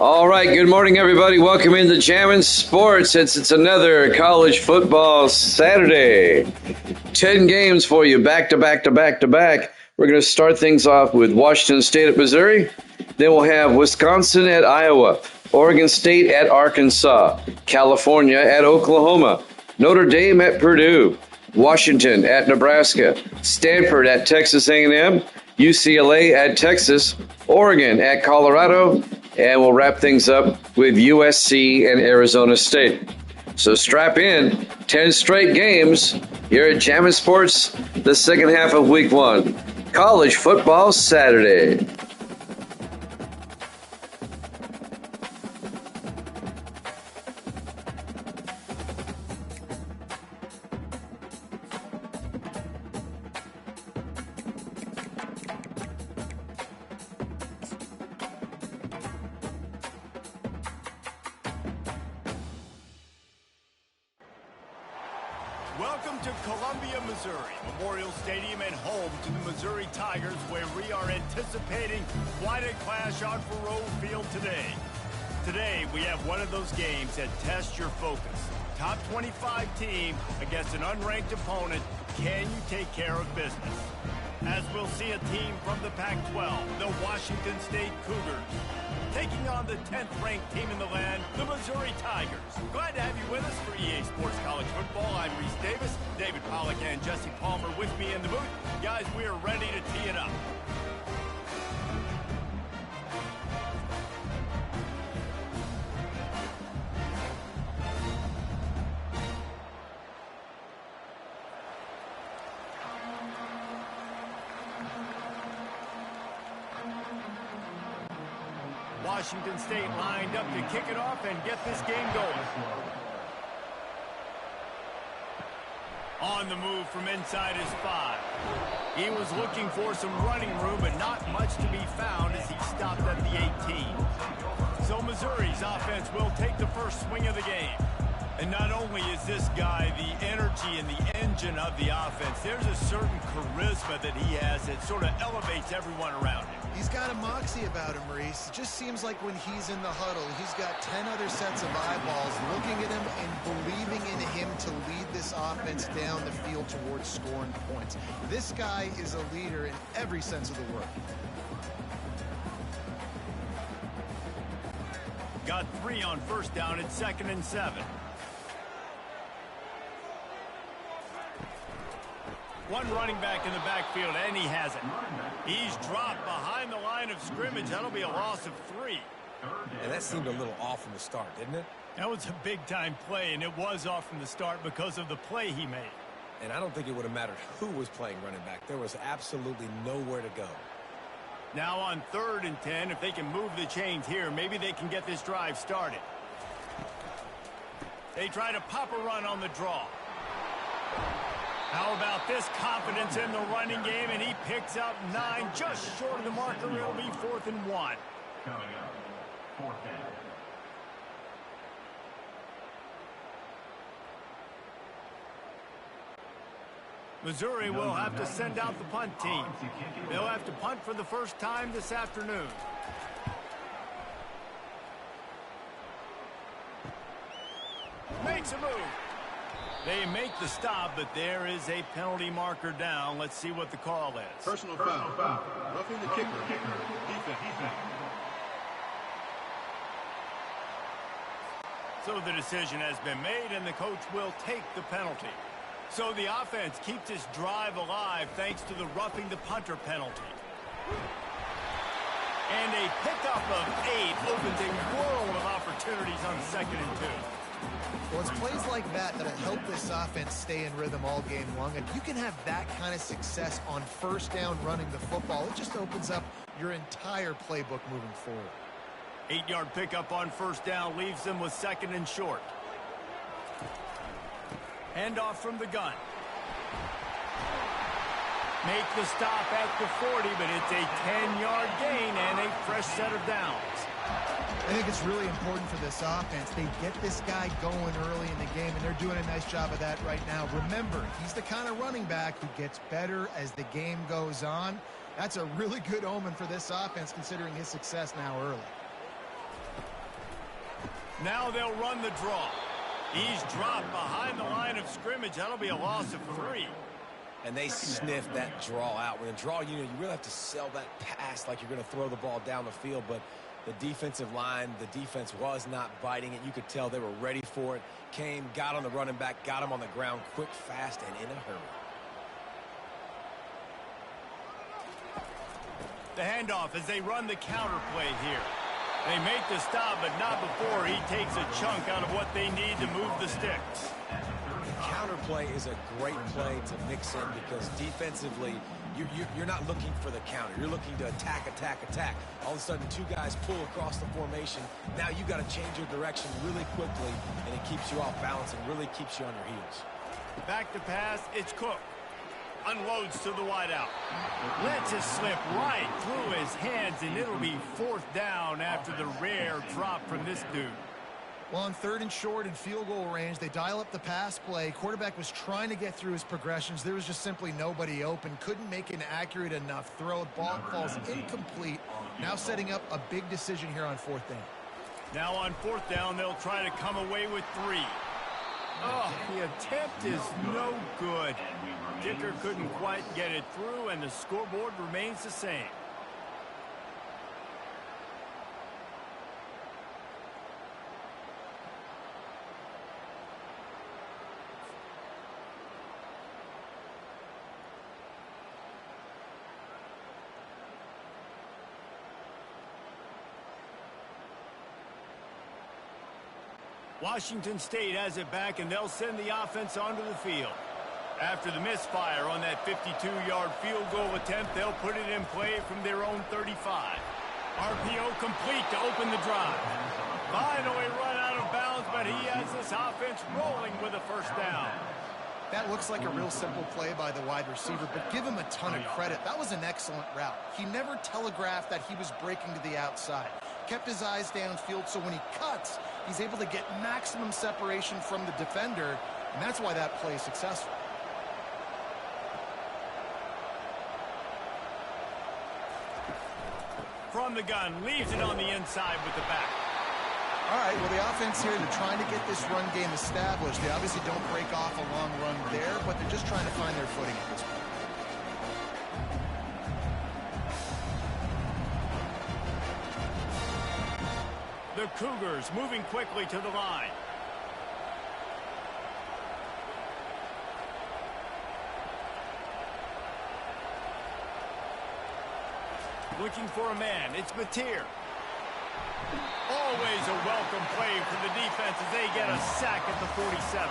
All right, good morning, everybody. Welcome into Jammin' Sports. It's another college football Saturday. 10 games for you, back to back to back to back. We're going to start things off with Washington State at Missouri. Then we'll have Wisconsin at Iowa, Oregon State at Arkansas, California at Oklahoma, Notre Dame at Purdue, Washington at Nebraska, Stanford at Texas A&M, UCLA at Texas, Oregon at Colorado, and we'll wrap things up with USC and Arizona State. So strap in, 10 straight games here at Jammin' Sports, the second half of Week 1. College Football Saturday. Welcome to Columbia, Missouri, Memorial Stadium and home to the Missouri Tigers, where we are anticipating quite a clash on Faurot Field today. Today, we have one of those games that tests your focus. Top 25 team against an unranked opponent. Can you take care of business? As we'll see a team from the Pac-12, the Washington State Cougars, taking on the 10th-ranked team in the land, the Missouri Tigers. Glad to have you with us for EA Sports College Football. I'm Reese Davis, David Pollack and Jesse Palmer with me in the booth. Guys, we are ready to tee it up. Washington State lined up to kick it off and get this game going. On the move from inside his 5. He was looking for some running room, but not much to be found as he stopped at the 18. So Missouri's offense will take the first swing of the game. And not only is this guy the energy and the engine of the offense, there's a certain charisma that he has that sort of elevates everyone around him. He's got a moxie about him, Maurice. It just seems like when he's in the huddle, he's got 10 other sets of eyeballs looking at him and believing in him to lead this offense down the field towards scoring points. This guy is a leader in every sense of the word. Got 3 on first down at 2nd and 7. One running back in the backfield, and he has it. He's dropped behind the line of scrimmage. That'll be a loss of 3. And that seemed a little off from the start, didn't it? That was a big-time play, and it was off from the start because of the play he made. And I don't think it would have mattered who was playing running back. There was absolutely nowhere to go. Now on 3rd and 10, if they can move the chains here, maybe they can get this drive started. They try to pop a run on the draw. How about this confidence in the running game, and he picks up 9, just short of the marker. It'll be 4th and 1. Coming up, 4th down. Missouri will have to send out the punt team. They'll have to punt for the first time this afternoon. Makes a move. They make the stop, but there is a penalty marker down. Let's see what the call is. Personal foul. Roughing the kicker. Defense. So the decision has been made, and the coach will take the penalty. So the offense keeps this drive alive thanks to the roughing the punter penalty. And a pickup of 8 opens a world of opportunities on 2nd and 2. Well, it's plays like that that help this offense stay in rhythm all game long. And you can have that kind of success on first down running the football. It just opens up your entire playbook moving forward. 8-yard pickup on first down leaves them with 2nd and short. Handoff from the gun. Make the stop at the 40, but it's a 10-yard gain and a fresh set of downs. I think it's really important for this offense. They get this guy going early in the game, and they're doing a nice job of that right now. Remember, he's the kind of running back who gets better as the game goes on. That's a really good omen for this offense, considering his success now early. Now they'll run the draw. He's dropped behind the line of scrimmage. That'll be a loss of 3. And they sniffed that draw out. When a draw, you really have to sell that pass like you're going to throw the ball down the field. But the defensive line, the defense was not biting it. You could tell they were ready for it. Came, got on the running back, got him on the ground quick, fast, and in a hurry. The handoff as they run the counter play here. They make the stop, but not before he takes a chunk out of what they need to move the sticks. Counter play is a great play to mix in because defensively, you're not looking for the counter. You're looking to attack, attack, attack. All of a sudden, 2 guys pull across the formation. Now you got to change your direction really quickly, and it keeps you off balance and really keeps you on your heels. Back to pass, it's Cook. Unloads to the wideout. Lets it slip right through his hands, and it'll be 4th down after the rare drop from this dude. Well, on 3rd and short and field goal range, they dial up the pass play. Quarterback was trying to get through his progressions. There was just simply nobody open. Couldn't make an accurate enough throw. Ball falls incomplete. Now setting up a big decision here on 4th down. Now on 4th down, they'll try to come away with 3. Oh, the attempt is no good. Kicker couldn't quite get it through, and the scoreboard remains the same. Washington State has it back, and they'll send the offense onto the field. After the misfire on that 52-yard field goal attempt, they'll put it in play from their own 35. RPO complete to open the drive. Finally run out of bounds, but he has this offense rolling with a 1st down. That looks like a real simple play by the wide receiver, but give him a ton of credit. That was an excellent route. He never telegraphed that he was breaking to the outside. Kept his eyes downfield, so when he cuts, he's able to get maximum separation from the defender, and that's why that play is successful. From the gun, leaves it on the inside with the back. All right, well, the offense here, they're trying to get this run game established. They obviously don't break off a long run there, but they're just trying to find their footing at this point. The Cougars moving quickly to the line. Looking for a man. It's Mateer. Always a welcome play for the defense as they get a sack at the 47.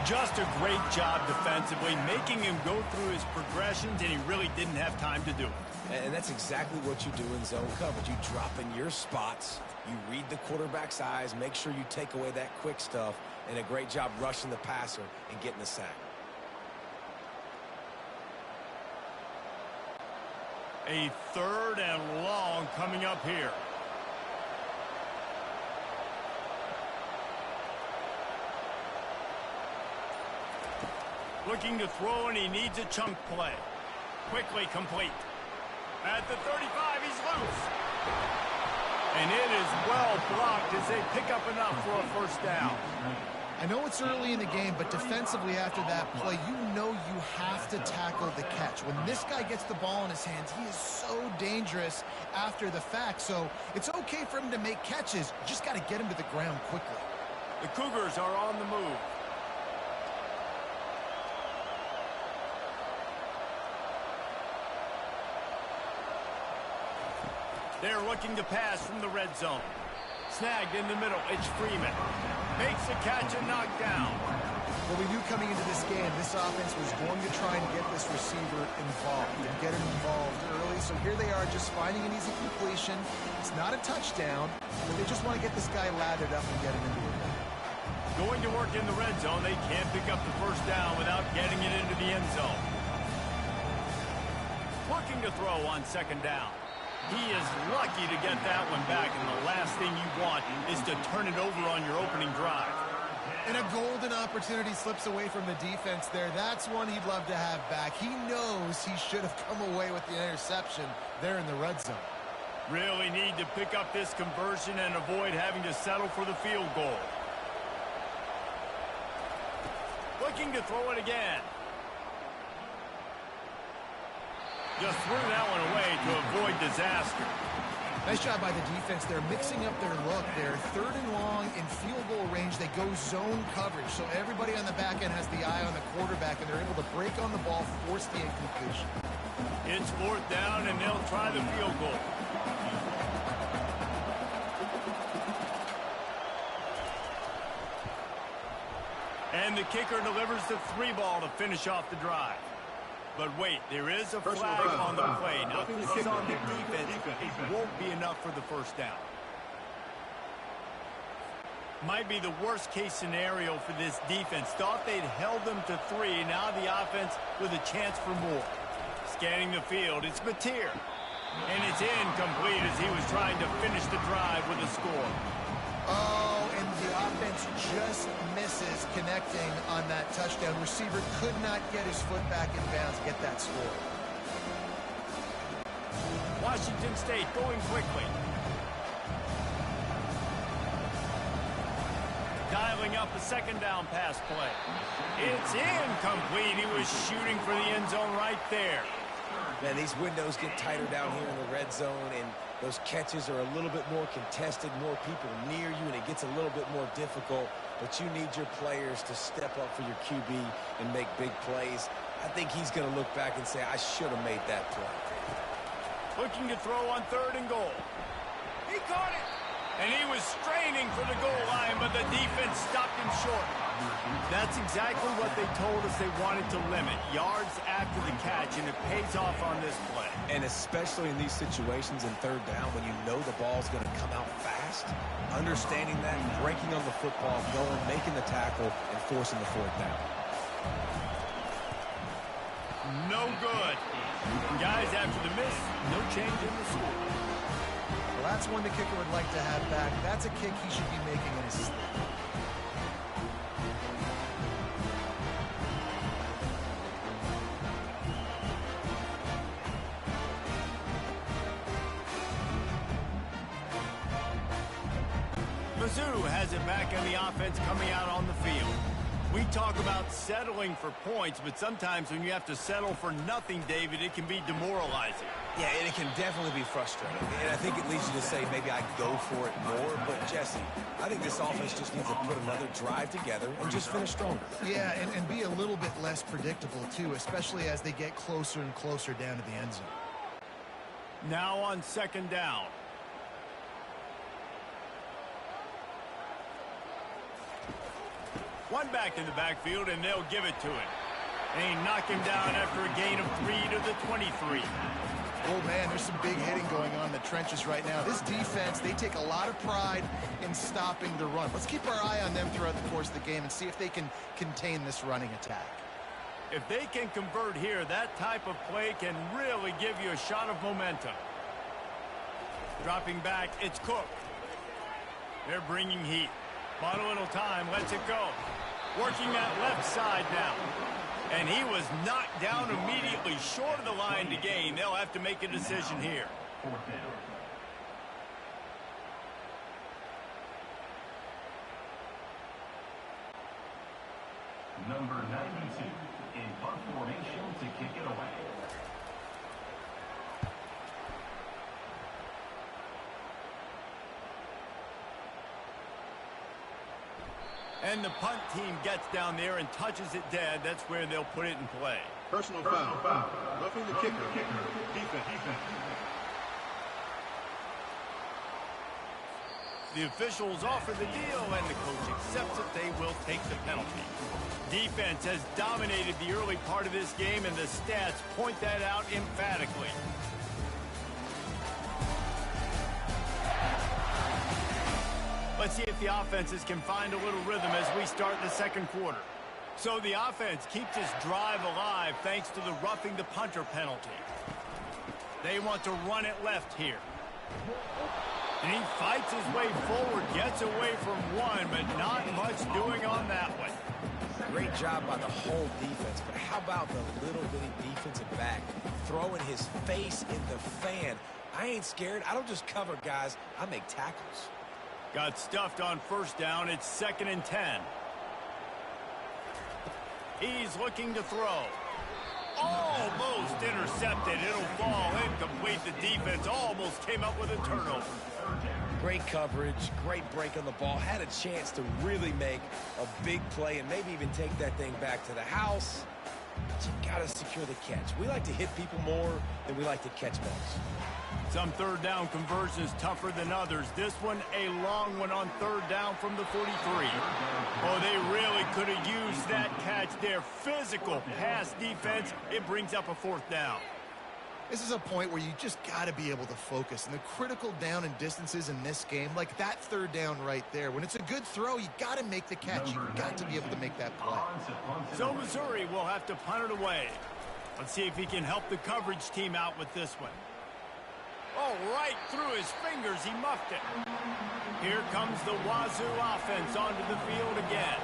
Just a great job defensively, making him go through his progressions, and he really didn't have time to do it. And that's exactly what you do in zone coverage. You drop in your spots, you read the quarterback's eyes, make sure you take away that quick stuff, and a great job rushing the passer and getting the sack. A 3rd and long coming up here. Looking to throw, and he needs a chunk play. Quickly complete. At the 35, he's loose. And it is well blocked as they pick up enough for a 1st down. I know it's early in the game, but defensively after that play, you know you have to tackle the catch. When this guy gets the ball in his hands, he is so dangerous after the fact. So it's okay for him to make catches. You just got to get him to the ground quickly. The Cougars are on the move. They're looking to pass from the red zone. Snagged in the middle, it's Freeman. Makes the catch and knocked down. Well, we knew coming into this game, this offense was going to try and get this receiver involved and get him involved early. So here they are just finding an easy completion. It's not a touchdown, but they just want to get this guy lathered up and get him into the game. Going to work in the red zone, they can't pick up the 1st down without getting it into the end zone. Looking to throw on 2nd down. He is lucky to get that one back, and the last thing you want is to turn it over on your opening drive. And a golden opportunity slips away from the defense there. That's one he'd love to have back. He knows he should have come away with the interception there in the red zone. Really need to pick up this conversion and avoid having to settle for the field goal. Looking to throw it again. Just threw that one away to avoid disaster. Nice job by the defense. They're mixing up their look. They're 3rd and long in field goal range. They go zone coverage. So everybody on the back end has the eye on the quarterback, and they're able to break on the ball, force the incompletion. It's 4th down, and they'll try the field goal. And the kicker delivers the 3-ball to finish off the drive. But wait, there is a flag on the play. Now, if this is on the defense, it won't be enough for the 1st down. Might be the worst-case scenario for this defense. Thought they'd held them to 3. Now the offense with a chance for more. Scanning the field, it's Mateer. And it's incomplete as he was trying to finish the drive with a score. Oh, and the offense just misses connecting on that touchdown. Receiver could not get his foot back in bounds to get that score. Washington State going quickly. Dialing up a 2nd down pass play. It's incomplete. He was shooting for the end zone right there. Man, these windows get tighter down here in the red zone, and those catches are a little bit more contested, more people near you, and it gets a little bit more difficult. But you need your players to step up for your QB and make big plays. I think he's going to look back and say, I should have made that play. Looking to throw on 3rd and goal. He caught it! And he was straining for the goal line, but the defense stopped him short. That's exactly what they told us they wanted to limit. Yards after the catch, and it pays off on this play. And especially in these situations in 3rd down when you know the ball's going to come out fast, understanding that, breaking on the football, going, making the tackle, and forcing the 4th down. No good. Guys, after the miss, no change in the score. Well, that's one the kicker would like to have back. That's a kick he should be making in his sleep. Mizzou has it back on the offense coming out on the field. We talk about settling for points, but sometimes when you have to settle for nothing, David, it can be demoralizing. Yeah, and it can definitely be frustrating. And I think it leads you to say maybe I go for it more. But, Jesse, I think this offense just needs to put another drive together and just finish stronger. Yeah, and be a little bit less predictable, too, especially as they get closer and closer down to the end zone. Now on 2nd down. One back in the backfield, and they'll give it to him. They knock him down after a gain of 3 to the 23. Oh, man, there's some big hitting going on in the trenches right now. This defense, they take a lot of pride in stopping the run. Let's keep our eye on them throughout the course of the game and see if they can contain this running attack. If they can convert here, that type of play can really give you a shot of momentum. Dropping back, it's Cook. They're bringing heat. Bought a little time, lets it go. Working that left side now. And he was knocked down immediately short of the line to gain. They'll have to make a decision here. 4th down. Number 92 in punt formation to kick it away. And the punt team gets down there and touches it dead. That's where they'll put it in play. Personal foul. Roughing the kicker. Defense. The officials offer the deal, and the coach accepts it. They will take the penalty. Defense has dominated the early part of this game, and the stats point that out emphatically. Let's see if the offenses can find a little rhythm as we start the 2nd quarter. So the offense keeps this drive alive thanks to the roughing the punter penalty. They want to run it left here. And he fights his way forward, gets away from one, but not much doing on that one. Great job by the whole defense, but how about the little bitty defensive back throwing his face in the fan, I ain't scared. I don't just cover guys. I make tackles. Got stuffed on first down. It's 2nd and 10. He's looking to throw. Almost intercepted. It'll fall incomplete. The defense almost came up with a turnover. Great coverage, great break on the ball. Had a chance to really make a big play and maybe even take that thing back to the house. But you got to secure the catch. We like to hit people more than we like to catch balls. Some third down conversions tougher than others. This one, a long one on third down from the 43. Oh, they really could have used that catch there. Physical pass defense. It brings up a 4th down. This is a point where you just got to be able to focus. And the critical down and distances in this game, like that third down right there, when it's a good throw, you got to make the catch. You've got to be able to make that play. So Missouri will have to punt it away. Let's see if he can help the coverage team out with this one. Oh, right through his fingers, he muffed it. Here comes the Wazoo offense onto the field again.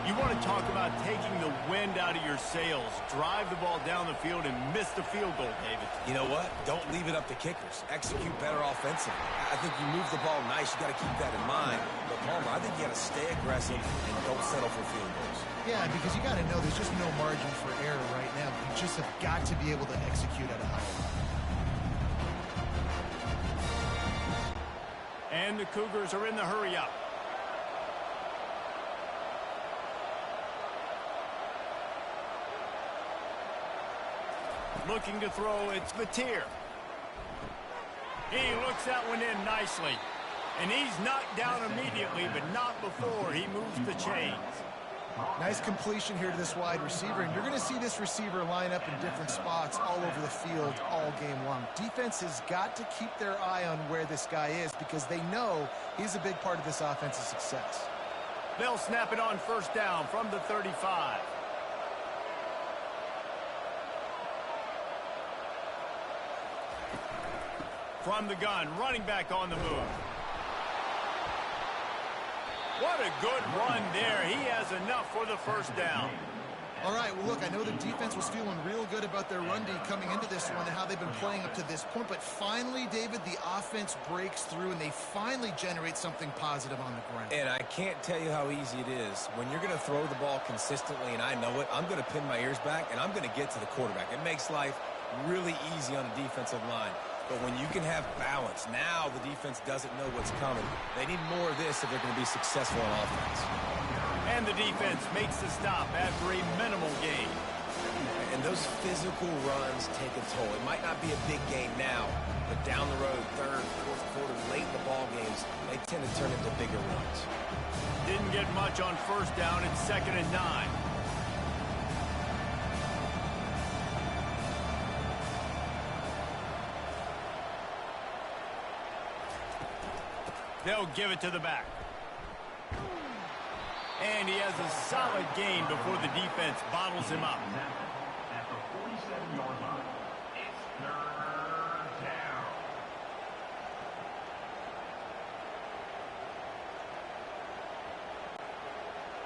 You want to talk about taking the wind out of your sails. Drive the ball down the field and miss the field goal, David. You know what? Don't leave it up to kickers. Execute better offensively. I think you move the ball nice. You got to keep that in mind. But, Palmer, I think you got to stay aggressive and don't settle for field goals. Yeah, because you got to know there's just no margin for error right now. You just have got to be able to execute at a high level. And the Cougars are in the hurry-up. Looking to throw, it's Mateer. He looks that one in nicely. And he's knocked down immediately, but not before he moves the chains. Nice completion here to this wide receiver, and you're going to see this receiver line up in different spots all over the field all game long. Defense has got to keep their eye on where this guy is because they know he's a big part of this offense's success. They'll snap it on first down from the 35. From the gun, running back on the move. What a good run there. He has enough for the first down. All right, well, look, I know the defense was feeling real good about their run D coming into this one and how they've been playing up to this point, but finally, David, the offense breaks through and they finally generate something positive on the ground. And I can't tell you how easy it is. When you're going to throw the ball consistently, and I know it, I'm going to pin my ears back, and I'm going to get to the quarterback. It makes life really easy on the defensive line. But when you can have balance, now the defense doesn't know what's coming. They need more of this if they're going to be successful on offense. And the defense makes the stop after a minimal gain. And those physical runs take a toll. It might not be a big gain now, but down the road, third, fourth quarter, late in the ball games, they tend to turn into bigger runs. Didn't get much on first down. It's 2nd and 9. They'll give it to the back. And he has a solid gain before the defense bottles him up. At the 47-yard line, it's 3rd down.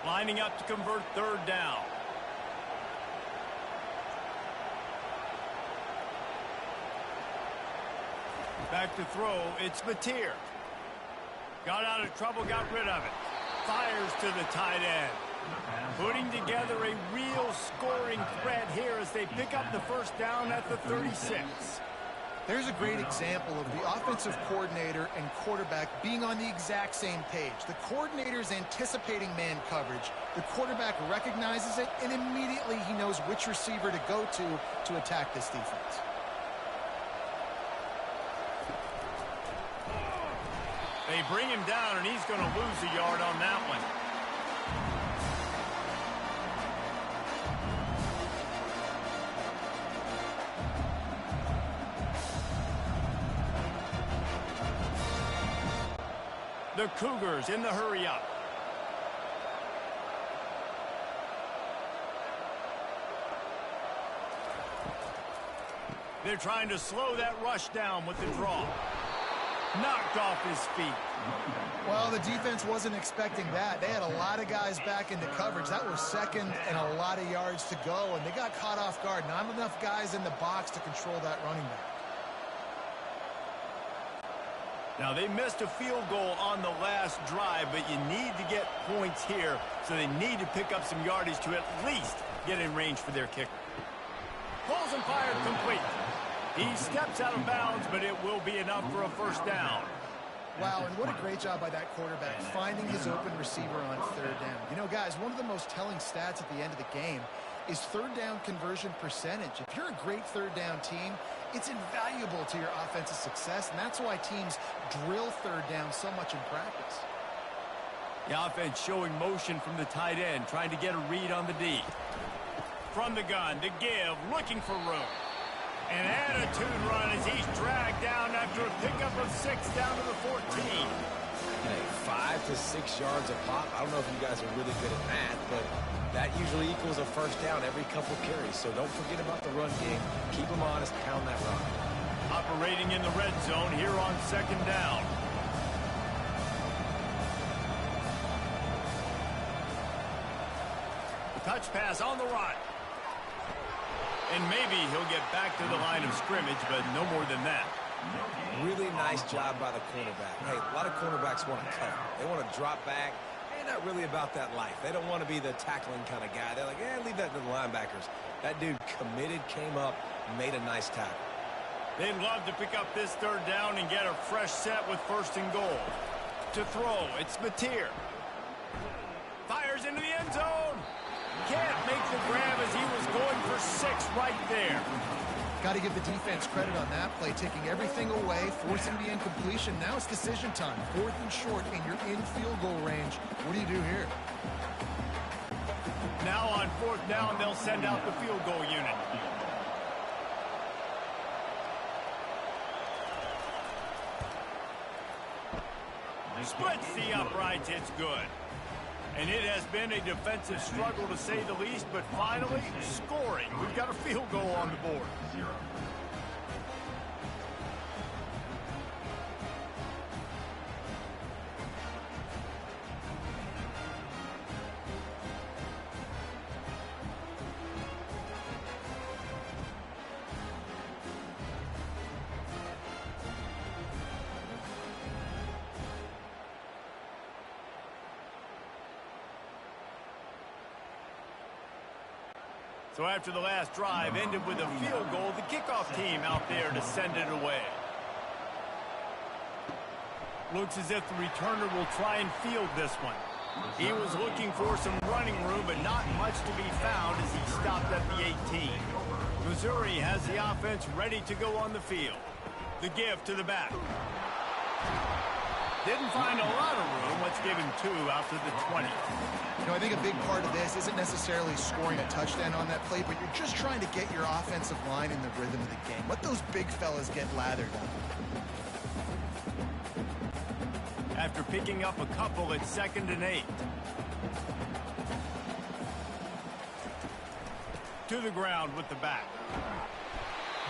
Lining up to convert 3rd down. Back to throw, it's Mateer. Got out of trouble, got rid of it. Fires to the tight end. Putting together a real scoring threat here as they pick up the first down at the 36. There's a great example of the offensive coordinator and quarterback being on the exact same page. The coordinator's anticipating man coverage. The quarterback recognizes it, and immediately he knows which receiver to go to attack this defense. They bring him down, and he's going to lose a yard on that one. The Cougars in the hurry-up. They're trying to slow that rush down with the draw. Knocked off his feet. Well, the defense wasn't expecting that. They had a lot of guys back into coverage. That was second and a lot of yards to go, and they got caught off guard. Not enough guys in the box to control that running back. Now, they missed a field goal on the last drive, but you need to get points here, so they need to pick up some yardage to at least get in range for their kicker. Pulls and fired complete. He steps out of bounds, but it will be enough for a first down. Wow, and what a great job by that quarterback, finding his open receiver on third down. You know, guys, one of the most telling stats at the end of the game is third down conversion percentage. If you're a great third down team, it's invaluable to your offensive success, and that's why teams drill third down so much in practice. The offense showing motion from the tight end, trying to get a read on the D. From the gun, to give, looking for room. An attitude run as he's dragged down after a pickup of 6 down to the 14. Hey, 5 to 6 yards a pop. I don't know if you guys are really good at math, but that usually equals a first down every couple carries. So don't forget about the run game. Keep them honest, pound that rock. Operating in the red zone here on second down. The touch pass on the run. And maybe he'll get back to the line of scrimmage, but no more than that. Really nice job by the cornerback. Hey, a lot of cornerbacks want to cover. They want to drop back. They're not really about that life. They don't want to be the tackling kind of guy. They're like, leave that to the linebackers. That dude committed, came up, made a nice tackle. They'd love to pick up this third down and get a fresh set with first and goal. To throw, it's Mateer. Fires into the end zone. Can't make the grab as he was going for 6 right there. Got to give the defense credit on that play, taking everything away, forcing the incompletion. Now it's decision time. 4th and short, and you're in field goal range. What do you do here? Now on 4th down, they'll send out the field goal unit. Splits the uprights, it's good. And it has been a defensive struggle to say the least, but finally, scoring. We've got a field goal on the board. So after the last drive ended with a field goal, the kickoff team out there to send it away. Looks as if the returner will try and field this one. He was looking for some running room, but not much to be found as he stopped at the 18. Missouri has the offense ready to go on the field. The give to the back. Didn't find a lot of room. Let's give him 2 out to the 20. You know, I think a big part of this isn't necessarily scoring a touchdown on that play, but you're just trying to get your offensive line in the rhythm of the game. Let those big fellas get lathered up. After picking up a couple at 2nd and 8. To the ground with the back.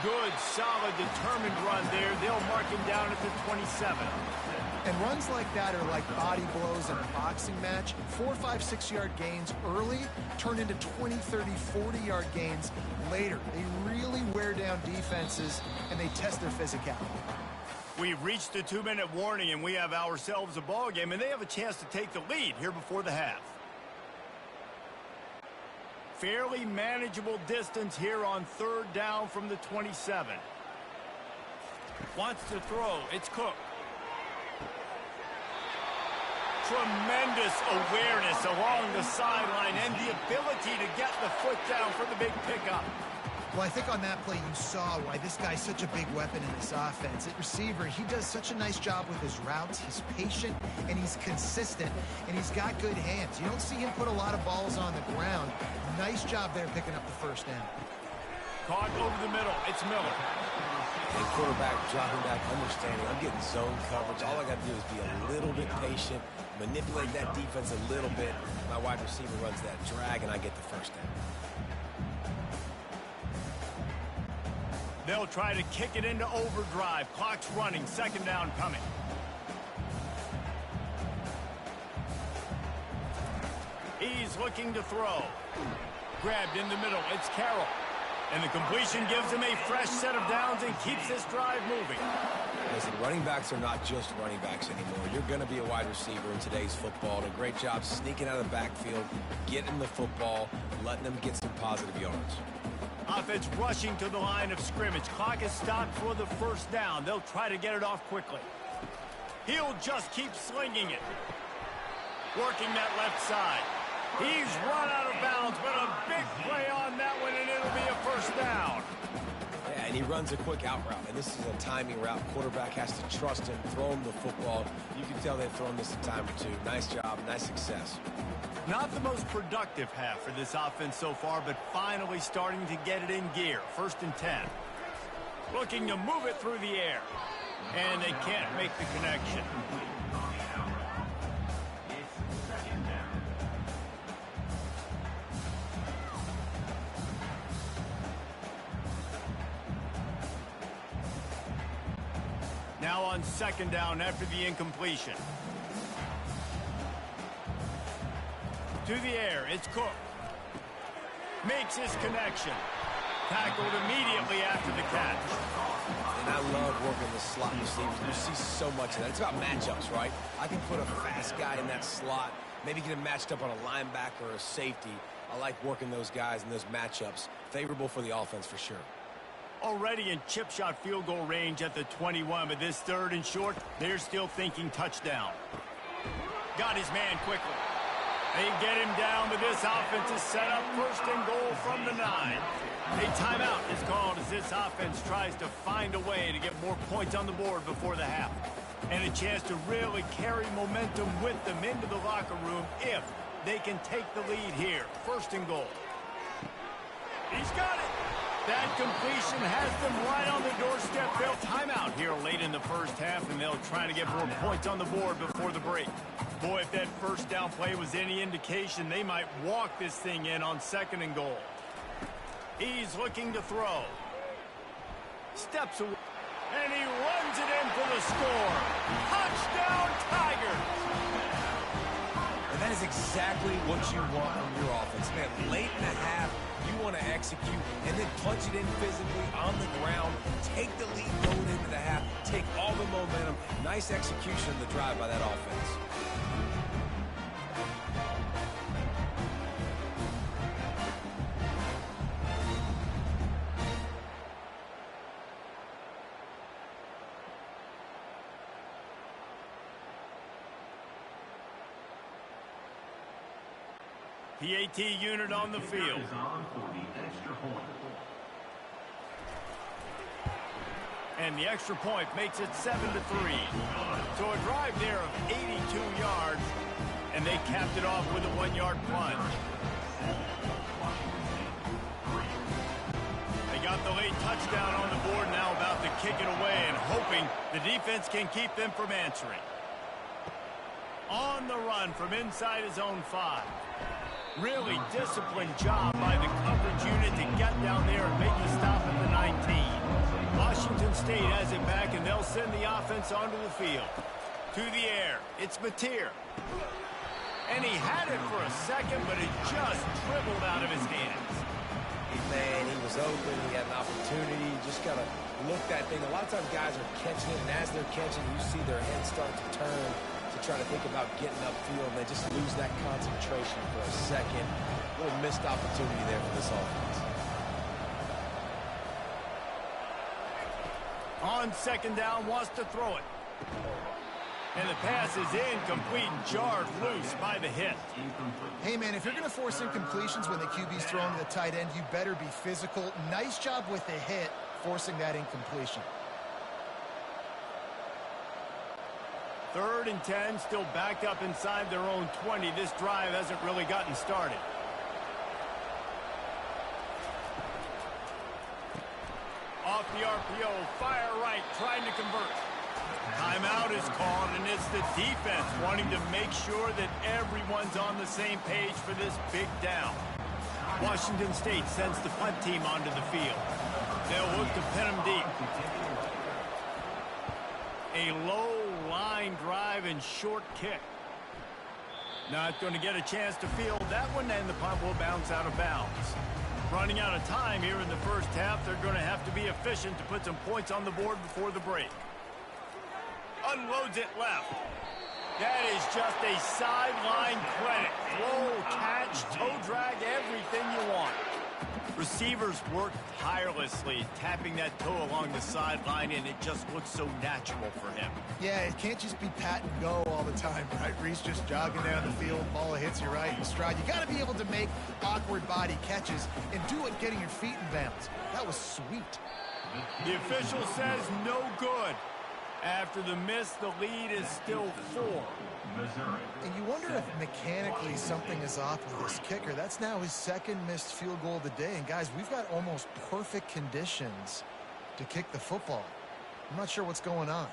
Good, solid, determined run there. They'll mark him down at the 27. And runs like that are like body blows in a boxing match. 4, 5, 6-yard gains early turn into 20, 30, 40-yard gains later. They really wear down defenses, and they test their physicality. We've reached the 2-minute warning, and we have ourselves a ball game, and they have a chance to take the lead here before the half. Fairly manageable distance here on 3rd down from the 27. Wants to throw. It's Cook. Tremendous awareness along the sideline and the ability to get the foot down for the big pickup. Well, I think on that play you saw why this guy's such a big weapon in this offense. At receiver, he does such a nice job with his routes. He's patient, and he's consistent, and he's got good hands. You don't see him put a lot of balls on the ground. Nice job there picking up the first down. Caught over the middle. It's Miller. And quarterback dropping back, understanding. I'm getting zone coverage. All I got to do is be a little bit patient, manipulate that defense a little bit. My wide receiver runs that drag, and I get the first down. They'll try to kick it into overdrive. Clock's running. 2nd down coming. He's looking to throw. Grabbed in the middle. It's Carroll. And the completion gives him a fresh set of downs and keeps this drive moving. Listen, running backs are not just running backs anymore. You're going to be a wide receiver in today's football. And a great job sneaking out of the backfield, getting the football, letting them get some positive yards. Offense rushing to the line of scrimmage. Clock is stopped for the first down. They'll try to get it off quickly. He'll just keep slinging it. Working that left side. He's run out of bounds, but a big play on that one, and it'll be a first down. Yeah, and he runs a quick out route, and this is a timing route. Quarterback has to trust him, throw him the football. You can tell they've thrown this a time or two. Nice job, nice success. Not the most productive half for this offense so far, but finally starting to get it in gear. 1st and 10. Looking to move it through the air. And they can't make the connection. Now on 2nd down after the incompletion. To the air, it's Cook. Makes his connection. Tackled immediately after the catch. And I love working the slot receivers. You see so much of that. It's about matchups, right? I can put a fast guy in that slot, maybe get him matched up on a linebacker or a safety. I like working those guys in those matchups. Favorable for the offense for sure. Already in chip shot field goal range at the 21, but this 3rd and short, they're still thinking touchdown. Got his man quickly. They get him down, but this offense is set up 1st and goal from the 9. A timeout is called as this offense tries to find a way to get more points on the board before the half. And a chance to really carry momentum with them into the locker room if they can take the lead here. 1st and goal. He's got it. That completion has them right on the doorstep. They'll timeout here late in the first half, and they'll try to get more points on the board before the break. Boy, if that 1st down play was any indication, they might walk this thing in on 2nd and goal. He's looking to throw. Steps away, and he runs it in for the score. Touchdown, Tigers! And that is exactly what you want from your offense. Man, late in the half, you want to execute and then punch it in physically on the ground, take the lead going into the half, take all the momentum. Nice execution of the drive by that offense. PAT unit on the field. Is on for the extra point. And the extra point makes it 7-3. So a drive there of 82 yards, and they capped it off with a 1-yard plunge. They got the late touchdown on the board, now about to kick it away and hoping the defense can keep them from answering. On the run from inside his own 5. Really disciplined job by the coverage unit to get down there and make the stop at the 19. Washington State has it back, and they'll send the offense onto the field. To the air, it's Mateer. And he had it for a second, but it just dribbled out of his hands. Man, he was open, he had an opportunity, you just got to look that thing. A lot of times guys are catching it, and as they're catching, you see their heads start to turn to try to think about getting upfield, and they just lose that concentration for a second. A little missed opportunity there for this offense. On 2nd down, wants to throw it. And the pass is incomplete, jarred loose by the hit. Hey, man, if you're going to force incompletions when the QB's throwing to the tight end, you better be physical. Nice job with the hit, forcing that incompletion. 3rd and 10, still backed up inside their own 20. This drive hasn't really gotten started. Off the RPO, fire right, trying to convert. Timeout is called, and it's the defense wanting to make sure that everyone's on the same page for this big down. Washington State sends the punt team onto the field. They'll look to pin them deep. A low line drive and short kick. Not going to get a chance to field that one, and the punt will bounce out of bounds. Running out of time here in the first half, they're going to have to be efficient to put some points on the board before the break. unloads it left. That is just a sideline credit. Throw, catch, toe drag, everything you want. Receivers work tirelessly, tapping that toe along the sideline, and it just looks so natural for him. Yeah, it can't just be pat and go all the time, right? Reese just jogging down the field, ball hits you right in stride. You got to be able to make awkward body catches and do it getting your feet in bounds. That was sweet. The official says no good. After the miss, the lead is still 4. And you wonder if mechanically something is off with this kicker. That's now his second missed field goal of the day. And guys, we've got almost perfect conditions to kick the football. I'm not sure what's going on.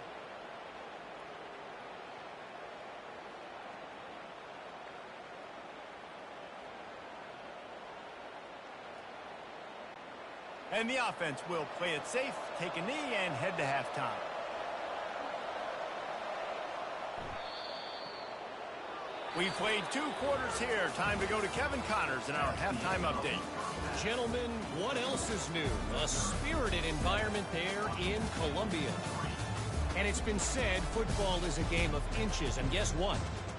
And the offense will play it safe, take a knee, and head to halftime. We've played 2 quarters here. Time to go to Kevin Connors in our halftime update. Gentlemen, what else is new? A spirited environment there in Columbia. And it's been said football is a game of inches. And guess what?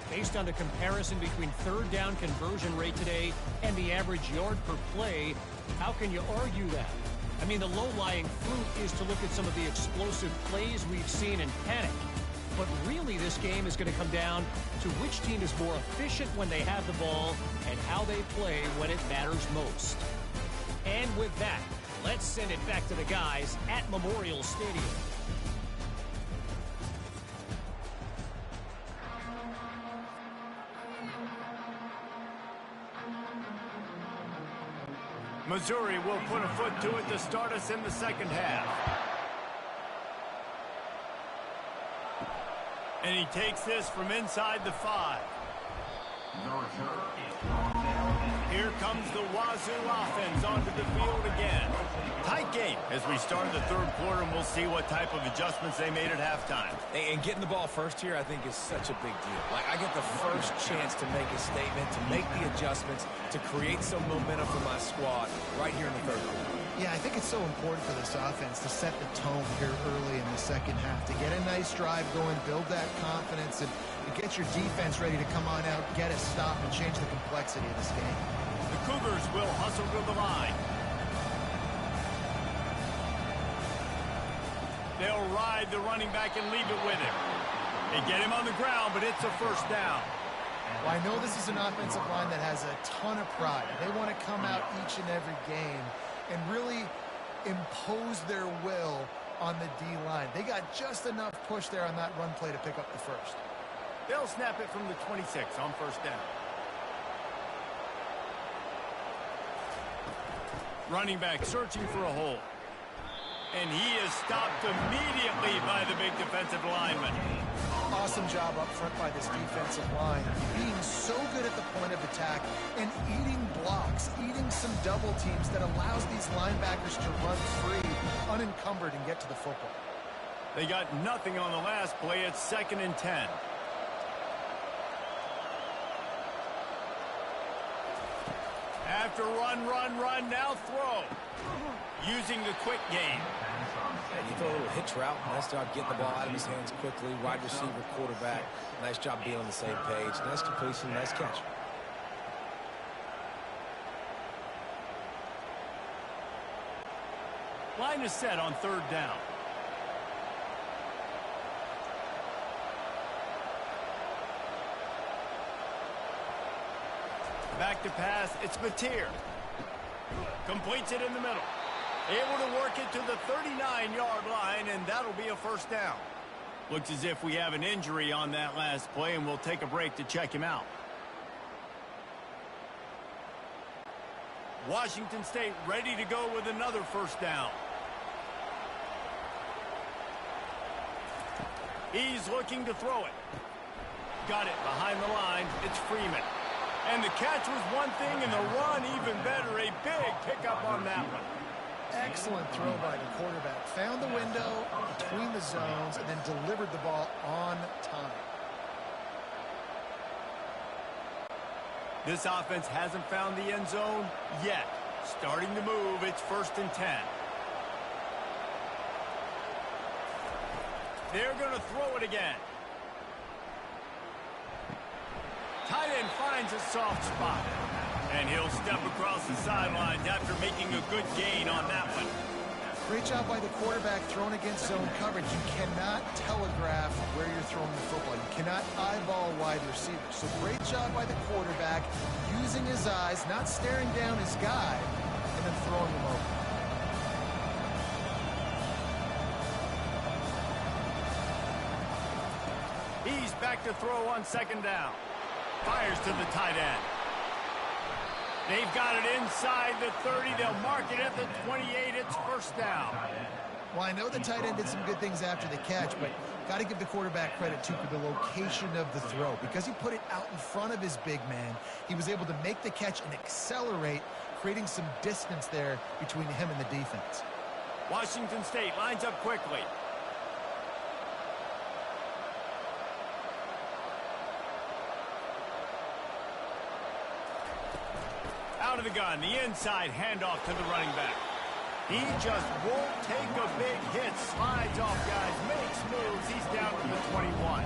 Based on the comparison between third down conversion rate today and the average yard per play, how can you argue that? I mean, the low-lying fruit is to look at some of the explosive plays we've seen in panic. But really, this game is going to come down to which team is more efficient when they have the ball and how they play when it matters most. And with that, let's send it back to the guys at Memorial Stadium. Missouri will put a foot to it to start us in the second half. And he takes this from inside the 5. Here comes the Wazoo offense onto the field again. Tight game as we start the third quarter, and we'll see what type of adjustments they made at halftime. And getting the ball first here, I think, is such a big deal. Like, I get the first chance to make a statement, to make the adjustments, to create some momentum for my squad right here in the third quarter. Yeah, I think it's so important for this offense to set the tone here early in the second half, to get a nice drive going, build that confidence, and get your defense ready to come on out, get a stop, and change the complexity of this game. The Cougars will hustle to the line. They'll ride the running back and leave it with him. They get him on the ground, but it's a first down. Well, I know this is an offensive line that has a ton of pride. They want to come out each and every game and really impose their will on the D-line. They got just enough push there on that run play to pick up the first. They'll snap it from the 26 on first down. Running back searching for a hole. And he is stopped immediately by the big defensive lineman. Awesome job up front by this defensive line, being so good at the point of attack and eating blocks, eating some double teams that allows these linebackers to run free, unencumbered, and get to the football. They got nothing on the last play. It's 2nd and 10. After run, now throw. Using the quick game. And you throw a little hitch route. Nice job getting the ball out of his hands quickly. Wide receiver, quarterback. Nice job being on the same page. Nice completion, nice catch. Line is set on third down. Back to pass, it's Mateer. Completes it in the middle. Able to work it to the 39-yard line, and that'll be a first down. Looks as if we have an injury on that last play, and we'll take a break to check him out. Washington State ready to go with another first down. He's looking to throw it. Got it behind the line. It's Freeman. And the catch was one thing, and the run even better. A big pickup on that one. Excellent throw by the quarterback. Found the window between the zones and then delivered the ball on time. This offense hasn't found the end zone yet. Starting to move. It's 1st and 10. They're going to throw it again. Tight end finds a soft spot. And he'll step across the sidelines after making a good gain on that one. Great job by the quarterback throwing against zone coverage. You cannot telegraph where you're throwing the football. You cannot eyeball wide receivers. So great job by the quarterback using his eyes, not staring down his guy, and then throwing him over. He's back to throw on second down. Fires to the tight end. They've got it inside the 30. They'll mark it at the 28. It's first down. Well, I know the tight end did some good things after the catch, but got to give the quarterback credit, too, for the location of the throw. Because he put it out in front of his big man, he was able to make the catch and accelerate, creating some distance there between him and the defense. Washington State lines up quickly. Out of the gun, the inside handoff to the running back. He just won't take a big hit. Slides off guys, makes moves. He's down to the 21.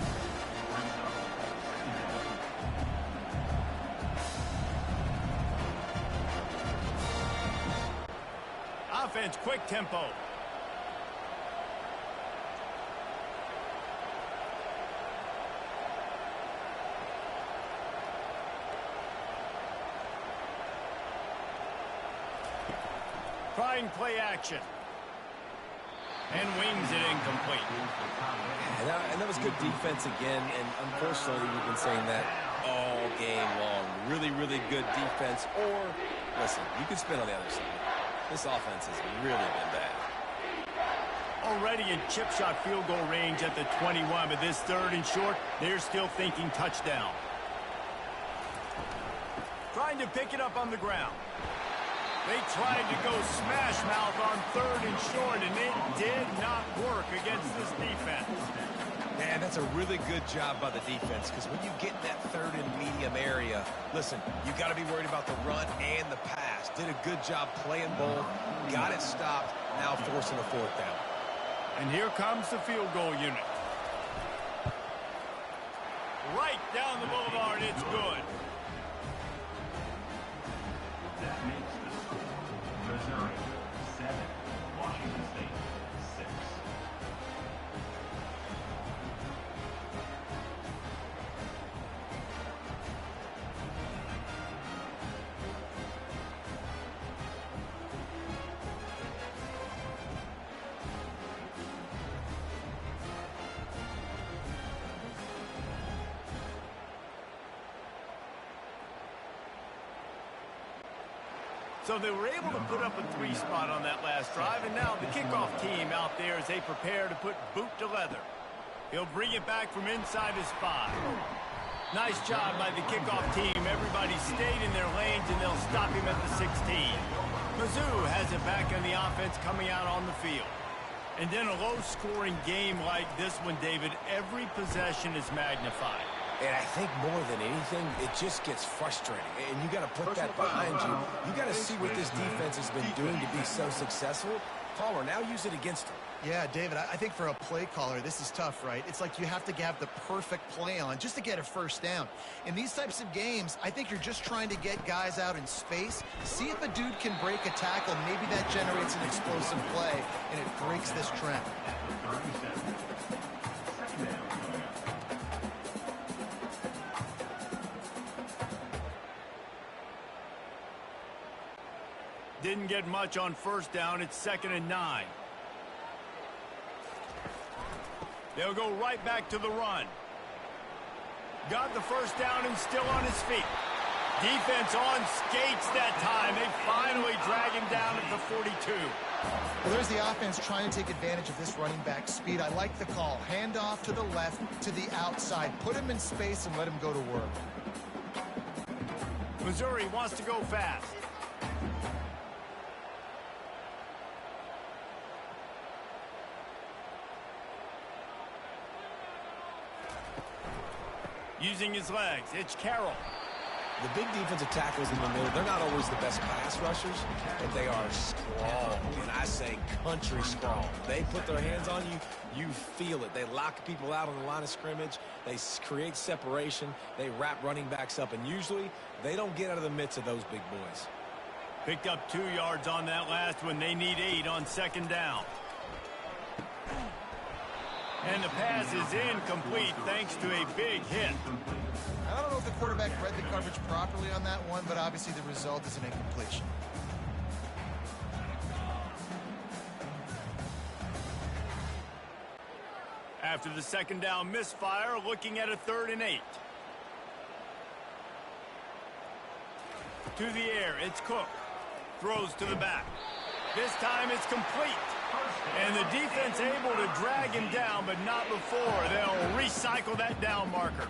Offense, quick tempo. Trying play action. And wings it incomplete. And that was good defense again, and unfortunately we've been saying that all game long. Really, really good defense. Or, listen, you can spin on the other side. This offense has really been bad. Already in chip shot field goal range at the 21, but this third and short, they're still thinking touchdown. Trying to pick it up on the ground. They tried to go smash mouth on third and short, and it did not work against this defense. Man, that's a really good job by the defense, because when you get in that third and medium area, listen, you got to be worried about the run and the pass. Did a good job playing both, got it stopped, now forcing a fourth down. And here comes the field goal unit. Right down the boulevard, it's good. That makes the score Missouri 7, Washington State 6. So they were able to put up a 3 spot on that last drive, and now the kickoff team out there as they prepare to put boot to leather. He'll bring it back from inside his 5. Nice job by the kickoff team. Everybody stayed in their lanes, and they'll stop him at the 16. Mizzou has it back on the offense coming out on the field. And then a low-scoring game like this one, David, every possession is magnified. And I think more than anything, it just gets frustrating. And you got to put that behind you. You got to see what this defense has been doing to be so successful. Caller, now use it against them. Yeah, David, I think for a play caller, this is tough, right? It's like you have to have the perfect play on just to get a first down. In these types of games, I think you're just trying to get guys out in space, see if a dude can break a tackle. Maybe that generates an explosive play, and it breaks this trend. Didn't get much on first down. It's 2nd and 9. They'll go right back to the run. Got the first down and still on his feet. Defense on skates that time. They finally drag him down at the 42. Well, there's the offense trying to take advantage of this running back speed. I like the call. Hand off to the left, to the outside. Put him in space and let him go to work. Missouri wants to go fast. Using his legs, it's Carroll. The big defensive tackles in the middle, they're not always the best pass rushers, but they are strong, and I say country strong. They put their hands on you, you feel it. They lock people out on the line of scrimmage. They create separation. They wrap running backs up, and usually they don't get out of the midst of those big boys. Picked up 2 yards on that last one. They need 8 on second down. And the pass is incomplete thanks to a big hit. I don't know if the quarterback read the coverage properly on that one, but obviously the result is an incompletion. After the second down misfire, looking at a 3rd and 8. To the air, it's Cook. Throws to the back. This time it's complete. And the defense able to drag him down, but not before. They'll recycle that down marker.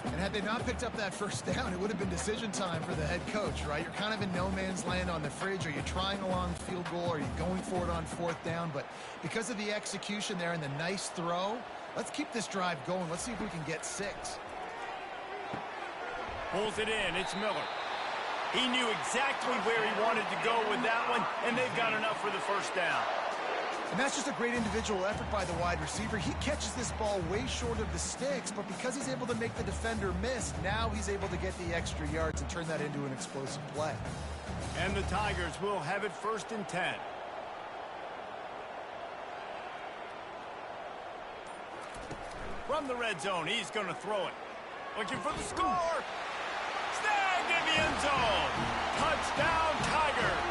And had they not picked up that first down, it would have been decision time for the head coach, right? You're kind of in no man's land on the fridge. Are you trying a long field goal? Are you going for it on 4th down? But because of the execution there and the nice throw, let's keep this drive going. Let's see if we can get 6. Pulls it in. It's Miller. He knew exactly where he wanted to go with that one, and they've got enough for the first down. And that's just a great individual effort by the wide receiver. He catches this ball way short of the sticks, but because he's able to make the defender miss, now he's able to get the extra yards and turn that into an explosive play. And the Tigers will have it 1st and 10. From the red zone, he's going to throw it. Looking for the score. Snagged in the end zone. Touchdown, Tigers.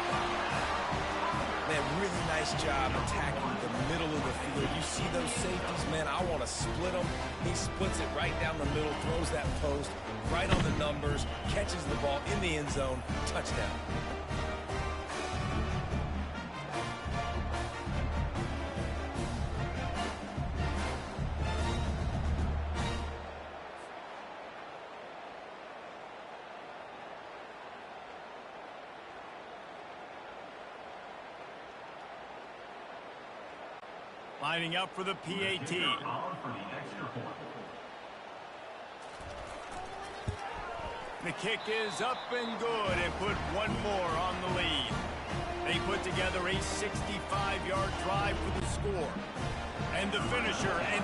Man, really nice job attacking the middle of the field. You see those safeties, man, I want to split them. He splits it right down the middle, throws that post, right on the numbers, catches the ball in the end zone, touchdown. Lining up for the PAT. The kick is up and good and put one more on the lead. They put together a 65-yard drive for the score. And the finisher, an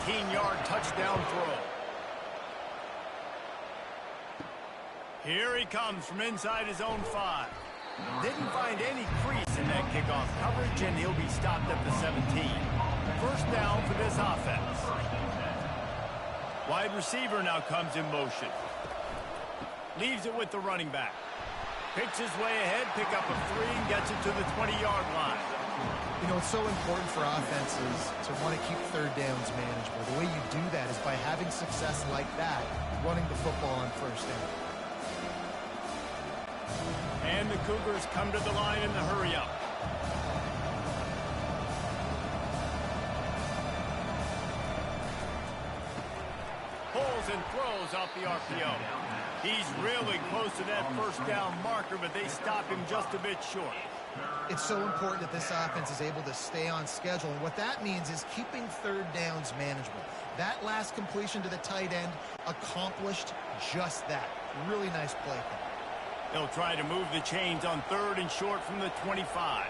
18-yard touchdown throw. Here he comes from inside his own 5. Didn't find any crease in that kickoff coverage, and he'll be stopped at the 17. First down for this offense. Wide receiver now comes in motion. Leaves it with the running back. Picks his way ahead, pick up a 3, and gets it to the 20-yard line. You know, it's so important for offenses to want to keep 3rd downs manageable. The way you do that is by having success like that, running the football on 1st down. And the Cougars come to the line in the hurry-up. Pulls and throws off the RPO. He's really close to that first down marker, but they stop him just a bit short. It's so important that this offense is able to stay on schedule, and what that means is keeping 3rd downs manageable. That last completion to the tight end accomplished just that. Really nice play. They'll try to move the chains on 3rd and short from the 25.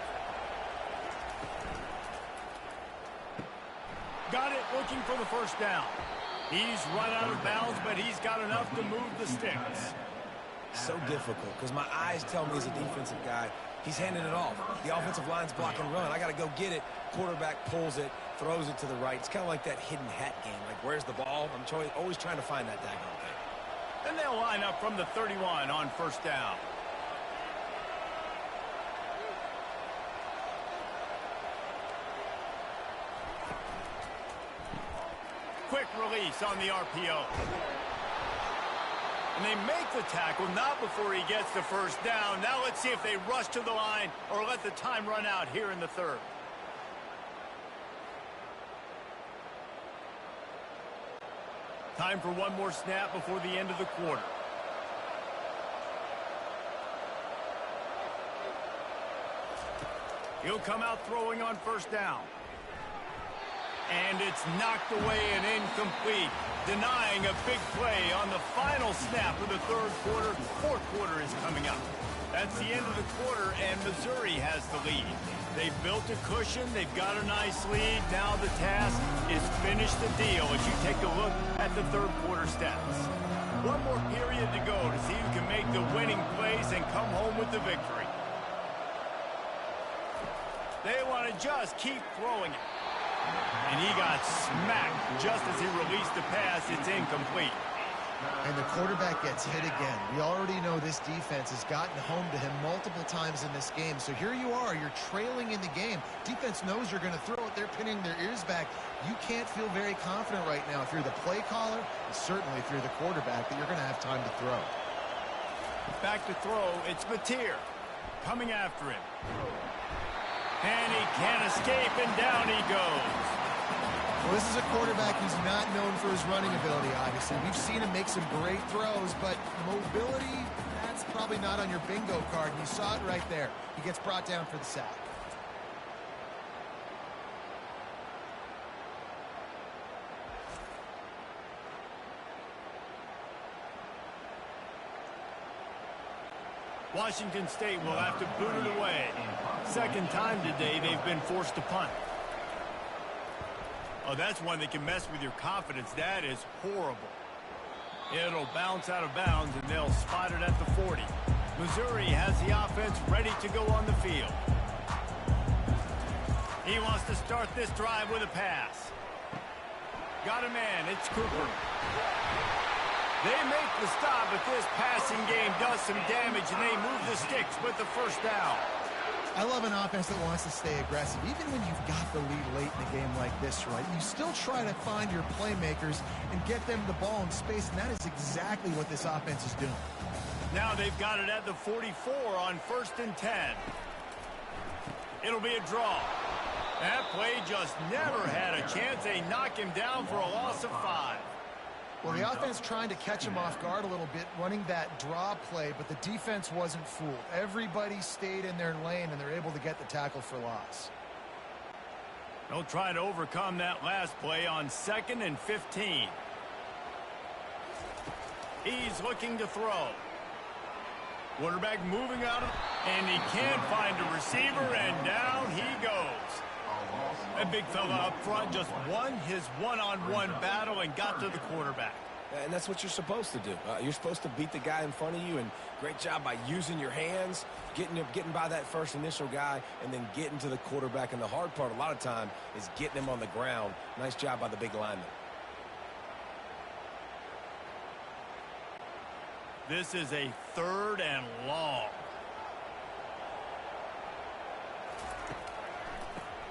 Got it, looking for the first down. He's run out of bounds, but he's got enough to move the sticks. So difficult because my eyes tell me as a defensive guy, he's handing it off. The offensive line's block and run. I got to go get it. Quarterback pulls it, throws it to the right. It's kind of like that hidden hat game. Like, where's the ball? I'm always trying to find that daggone thing. And they'll line up from the 31 on first down. Quick release on the RPO. And they make the tackle, not before he gets the first down. Now let's see if they rush to the line or let the time run out here in the 3rd. Time for one more snap before the end of the quarter. He'll come out throwing on first down. And it's knocked away and incomplete, denying a big play on the final snap of the third quarter. Fourth quarter is coming up. That's the end of the quarter, and Missouri has the lead. They've built a cushion. They've got a nice lead. Now the task is finish the deal as you take a look at the third quarter stats. One more period to go to see who can make the winning plays and come home with the victory. They want to just keep throwing it. And he got smacked just as he released the pass. It's incomplete. And the quarterback gets hit again. We already know this defense has gotten home to him multiple times in this game. So here you are. You're trailing in the game. Defense knows you're going to throw it. They're pinning their ears back. You can't feel very confident right now if you're the play caller, and certainly if you're the quarterback, that you're going to have time to throw. Back to throw. It's Mateer coming after him. And he can't escape, and down he goes. Well, this is a quarterback who's not known for his running ability, obviously. We've seen him make some great throws, but mobility, that's probably not on your bingo card. And you saw it right there. He gets brought down for the sack. Washington State will have to boot it away. Second time today they've been forced to punt. Oh, that's one that can mess with your confidence. That is horrible. It'll bounce out of bounds, and they'll spot it at the 40. Missouri has the offense ready to go on the field. He wants to start this drive with a pass. Got a man. It's Cooper. They make the stop, but this passing game does some damage, and they move the sticks with the first down. I love an offense that wants to stay aggressive. Even when you've got the lead late in a game like this, right, you still try to find your playmakers and get them the ball in space, and that is exactly what this offense is doing. Now they've got it at the 44 on 1st and 10. It'll be a draw. That play just never had a chance. They knock him down for a loss of 5. Well, the offense trying to catch him off guard a little bit, running that draw play, but the defense wasn't fooled. Everybody stayed in their lane, and they're able to get the tackle for loss. They'll try to overcome that last play on 2nd and 15. He's looking to throw. Quarterback moving out, and he can't find a receiver, and down he goes. That big fella up front just won his one-on-one battle and got to the quarterback. And that's what you're supposed to do. You're supposed to beat the guy in front of you, and great job by using your hands, getting by that first initial guy, and then getting to the quarterback. And the hard part a lot of time is getting him on the ground. Nice job by the big lineman. This is a 3rd and long.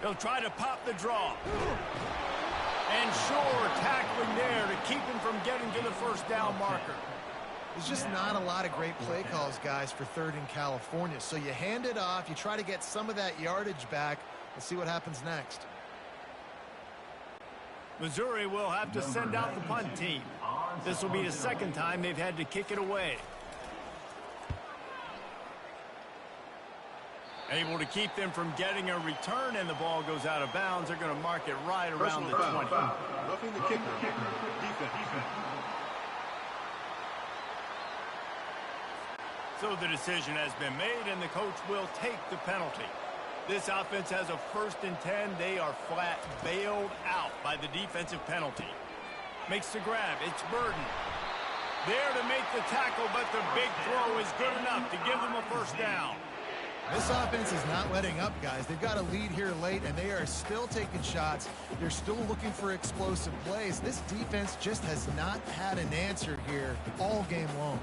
He'll try to pop the draw. And sure, tackling there to keep him from getting to the first down marker. There's just not a lot of great play calls, guys, for 3rd in California. So you hand it off, you try to get some of that yardage back. Let's see what happens next. Missouri will have to send out the punt team. This will be the 2nd time they've had to kick it away. Able to keep them from getting a return, and the ball goes out of bounds. They're going to mark it right around the 20. Roughing the kicker. Defense. So the decision has been made, and the coach will take the penalty. This offense has a 1st and 10. They are flat bailed out by the defensive penalty. Makes the grab. It's Burden. There to make the tackle, but the big throw is good enough to give them a first down. This offense is not letting up, guys. They've got a lead here late, and they are still taking shots. They're still looking for explosive plays. This defense just has not had an answer here all game long.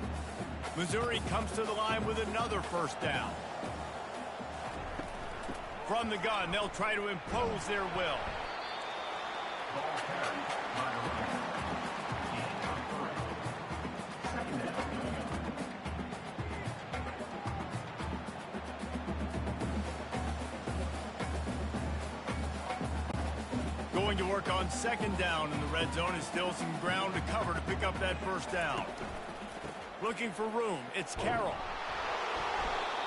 Missouri comes to the line with another first down. From the gun, they'll try to impose their will. Going to work on 2nd down in the red zone, is still some ground to cover to pick up that first down. Looking for room, it's Carroll.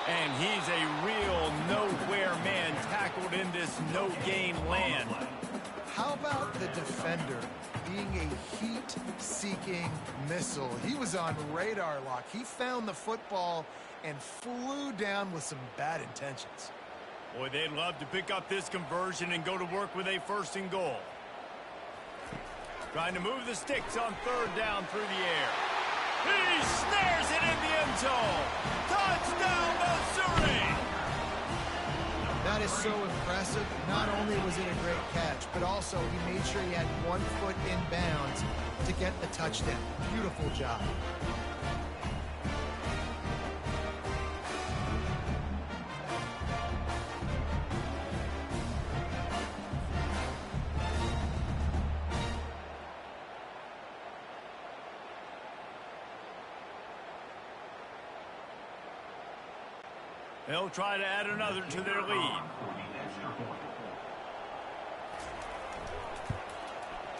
And he's a real nowhere man tackled in this no-gain land. How about the defender being a heat-seeking missile? He was on radar lock. He found the football and flew down with some bad intentions. Boy, they'd love to pick up this conversion and go to work with a 1st and goal. Trying to move the sticks on 3rd down through the air. He snares it in the end zone. Touchdown, Missouri! That is so impressive. Not only was it a great catch, but also he made sure he had 1 foot in bounds to get the touchdown. Beautiful job. They'll try to add another to their lead.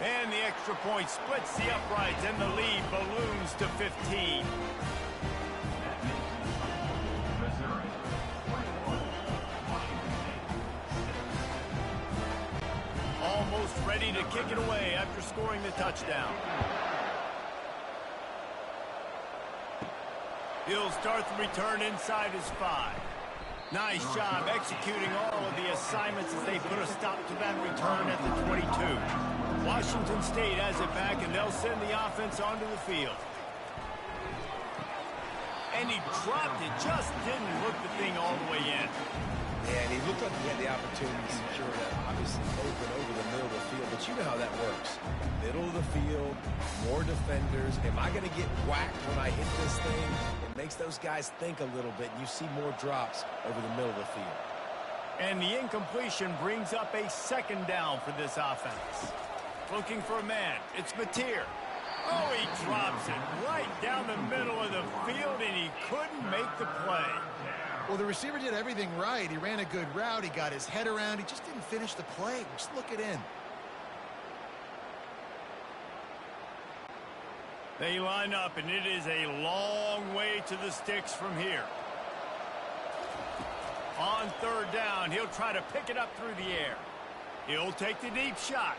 And the extra point splits the uprights, and the lead balloons to 15. Almost ready to kick it away after scoring the touchdown. He'll start the return inside his 5. Nice job executing all of the assignments as they put a stop to that return at the 22. Washington State has it back, and they'll send the offense onto the field. And he dropped it, just didn't hook the thing all the way in. Yeah, and he looked like he had the opportunity to secure that, obviously open over the middle of the field, but you know how that works. Middle of the field, more defenders. Am I going to get whacked when I hit this thing? It makes those guys think a little bit, and you see more drops over the middle of the field. And the incompletion brings up a 2nd down for this offense. Looking for a man. It's Mateer. Oh, he drops it right down the middle of the field, and he couldn't make the play. Well, the receiver did everything right. He ran a good route. He got his head around. He just didn't finish the play. Just look it in. They line up, and it is a long way to the sticks from here. On 3rd down, he'll try to pick it up through the air. He'll take the deep shot.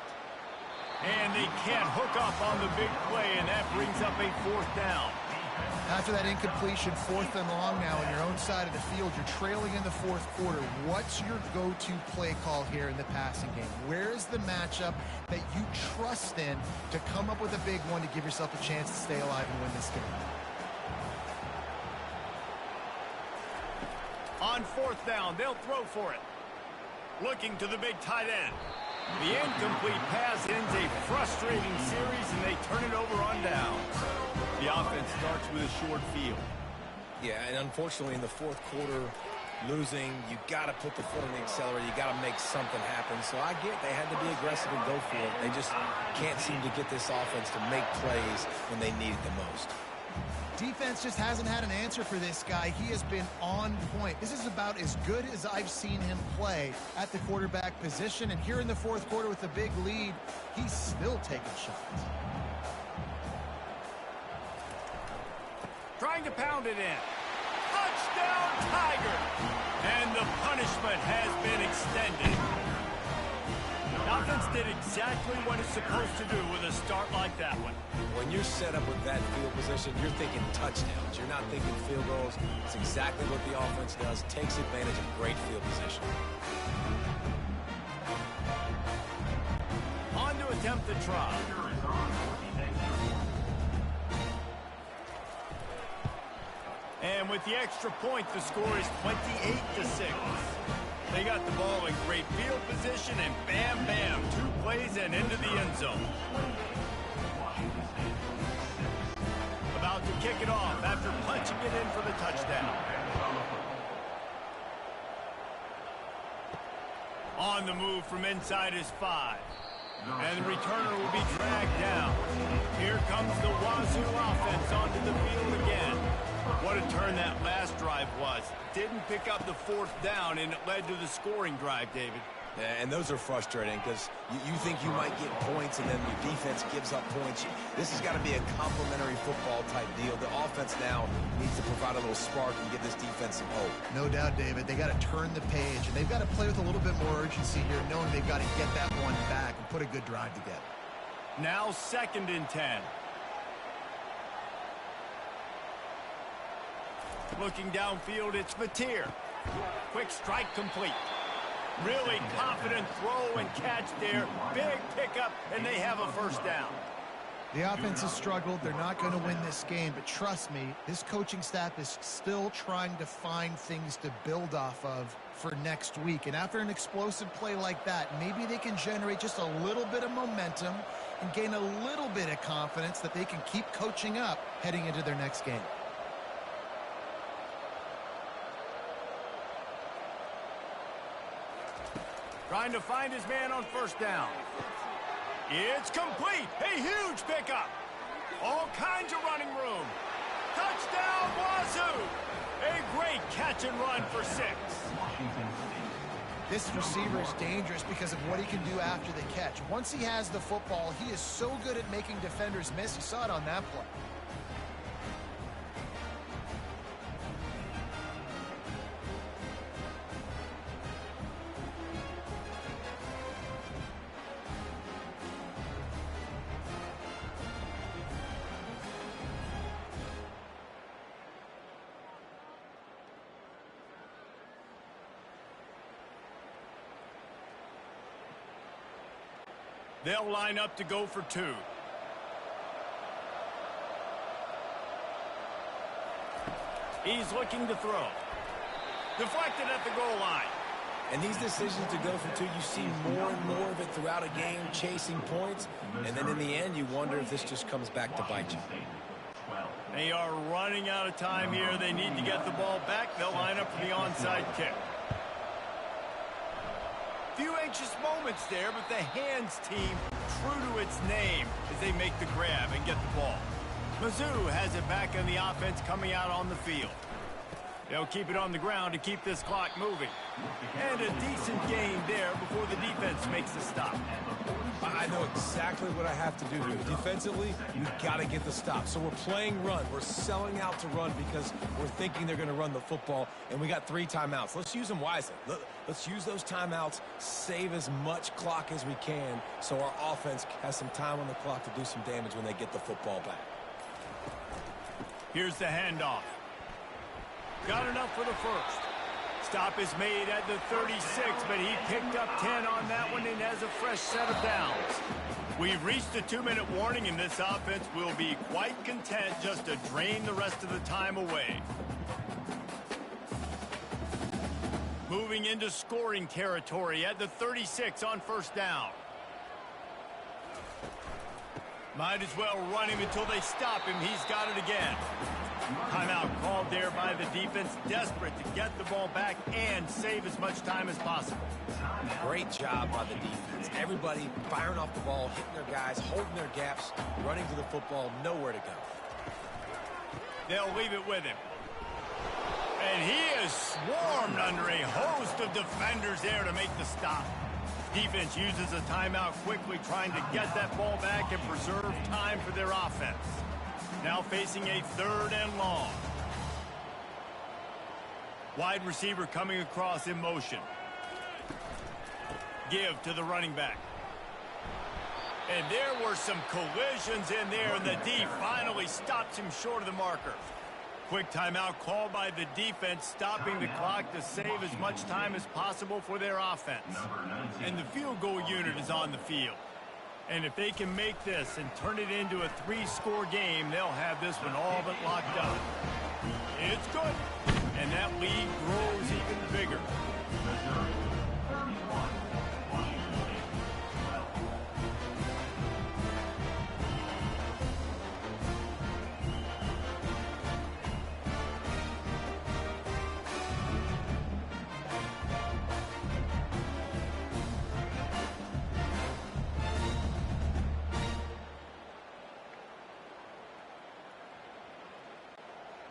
And they can't hook up on the big play, and that brings up a 4th down. After that incompletion, 4th and long now on your own side of the field, you're trailing in the 4th quarter. What's your go-to play call here in the passing game? Where is the matchup that you trust in to come up with a big one to give yourself a chance to stay alive and win this game? On 4th down, they'll throw for it. Looking to the big tight end. The incomplete pass ends a frustrating series, and they turn it over on down. The offense starts with a short field. Yeah, and unfortunately in the 4th quarter, losing, you got to put the foot on the accelerator. You got to make something happen. So I get they had to be aggressive and go for it. They just can't seem to get this offense to make plays when they need it the most. Defense just hasn't had an answer for this guy. He has been on point. This is about as good as I've seen him play at the quarterback position. And here in the 4th quarter with a big lead, he's still taking shots. Trying to pound it in. Touchdown, Tiger! And the punishment has been extended. Offense did exactly what it's supposed to do with a start like that one. When you're set up with that field position, you're thinking touchdowns. You're not thinking field goals. It's exactly what the offense does. Takes advantage of great field position. On to attempt the try. And with the extra point, the score is 28-6. They got the ball in great field position, and bam, bam, 2 plays and into the end zone. About to kick it off after punching it in for the touchdown. On the move from inside his 5. And the returner will be dragged down. Here comes the Wazoo offense onto the field again. What a turn that last drive was. Didn't pick up the 4th down, and it led to the scoring drive, David. And those are frustrating because you think you might get points and then your defense gives up points. This has got to be a complementary football type deal. The offense now needs to provide a little spark and give this defense some hope. No doubt, David. They got to turn the page, and they've got to play with a little bit more urgency here, knowing they've got to get that one back and put a good drive together. Now 2nd and 10. Looking downfield, it's Mateer. Quick strike complete. Really confident throw and catch there. Big pickup, and they have a first down. The offense has struggled. They're not going to win this game, but trust me, this coaching staff is still trying to find things to build off of for next week. And after an explosive play like that, maybe they can generate just a little bit of momentum and gain a little bit of confidence that they can keep coaching up heading into their next game. Trying to find his man on first down. It's complete. A huge pickup. All kinds of running room. Touchdown, Wazoo. A great catch and run for 6. This receiver is dangerous because of what he can do after the catch. Once he has the football, he is so good at making defenders miss. You saw it on that play. They'll line up to go for 2. He's looking to throw. Deflected at the goal line. And these decisions to go for 2, you see more and more of it throughout a game, chasing points. And then in the end, you wonder if this just comes back to bite you. They are running out of time here. They need to get the ball back. They'll line up for the onside kick. Few anxious moments there, but the hands team true to its name as they make the grab and get the ball. Mizzou has it back in the offense coming out on the field. They'll keep it on the ground to keep this clock moving. And a decent gain there before the defense makes the stop. I know exactly what I have to do here. Defensively, we've got to get the stop. So we're playing run. We're selling out to run because we're thinking they're going to run the football, and we got 3 timeouts. Let's use them wisely. Let's use those timeouts, save as much clock as we can so our offense has some time on the clock to do some damage when they get the football back. Here's the handoff. Got enough for the first. Stop is made at the 36, but he picked up 10 on that one and has a fresh set of downs. We've reached the 2-minute warning, and this offense will be quite content just to drain the rest of the time away. Moving into scoring territory at the 36 on first down. Might as well run him until they stop him. He's got it again. Timeout called there by the defense, desperate to get the ball back and save as much time as possible. Great job by the defense. Everybody firing off the ball, hitting their guys, holding their gaps, running to the football, nowhere to go. They'll leave it with him. And he is swarmed under a host of defenders there to make the stop. Defense uses a timeout quickly, trying to get that ball back and preserve time for their offense. Now facing a 3rd and long. Wide receiver coming across in motion. Give to the running back. And there were some collisions in there, and the D finally stops him short of the marker. Quick timeout called by the defense, stopping the clock to save as much time as possible for their offense. And the field goal unit is on the field. And if they can make this and turn it into a 3-score game, they'll have this one all but locked up. It's good. And that lead grows even bigger.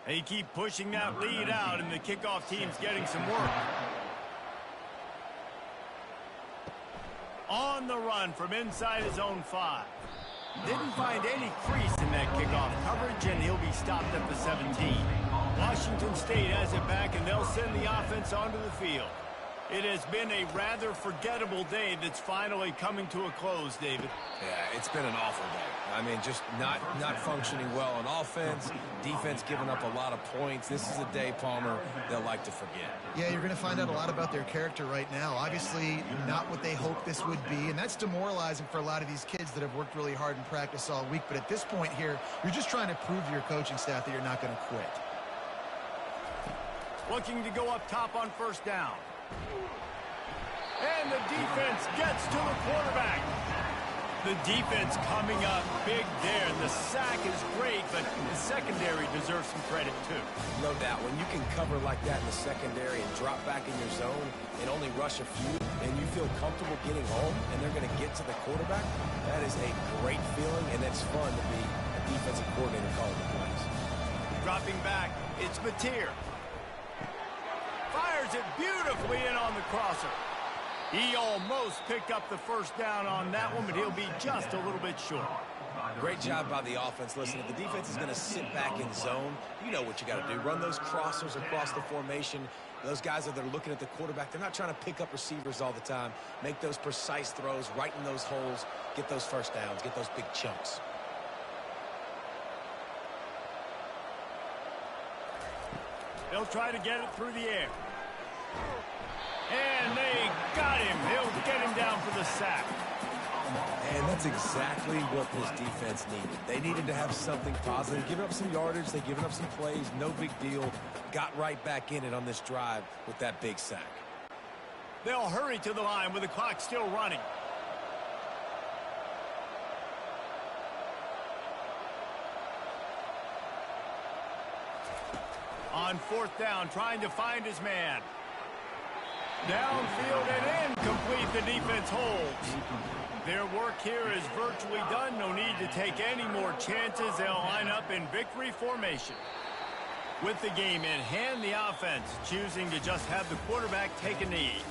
They keep pushing that lead out, and the kickoff team's getting some work. On the run from inside his own 5. Didn't find any crease in that kickoff coverage, and he'll be stopped at the 17. Washington State has it back, and they'll send the offense onto the field. It has been a rather forgettable day that's finally coming to a close, David. Yeah, it's been an awful day. I mean, just not functioning well on offense, defense giving up a lot of points. This is a day, Palmer, they'll like to forget. Yeah, you're going to find out a lot about their character right now. Obviously, not what they hoped this would be, and that's demoralizing for a lot of these kids that have worked really hard in practice all week. But at this point here, you're just trying to prove to your coaching staff that you're not going to quit. Looking to go up top on first down. And the defense gets to the quarterback. The defense coming up big there. The sack is great, but the secondary deserves some credit too. No doubt. When you can cover like that in the secondary and drop back in your zone and only rush a few, and you feel comfortable getting home and they're going to get to the quarterback, that is a great feeling, and it's fun to be a defensive coordinator calling the plays. Dropping back, it's Mateer. Fires it beautifully in on the crosser. He almost picked up the first down on that one, but he'll be just a little bit short. Great job by the offense. Listen, if the defense is going to sit back in zone, you know what you got to do. Run those crossers across the formation. Those guys that are looking at the quarterback, they're not trying to pick up receivers all the time. Make those precise throws, right in those holes, get those first downs, get those big chunks. They'll try to get it through the air. And they got him. He'll get him down for the sack. And that's exactly what this defense needed. They needed to have something positive. Giving up some yardage, they've given up some plays, no big deal. Got right back in it on this drive with that big sack. They'll hurry to the line with the clock still running. On fourth down, trying to find his man. Downfield and incomplete. The defense holds. Their work here is virtually done. No need to take any more chances. They'll line up in victory formation. With the game in hand, the offense choosing to just have the quarterback take a knee.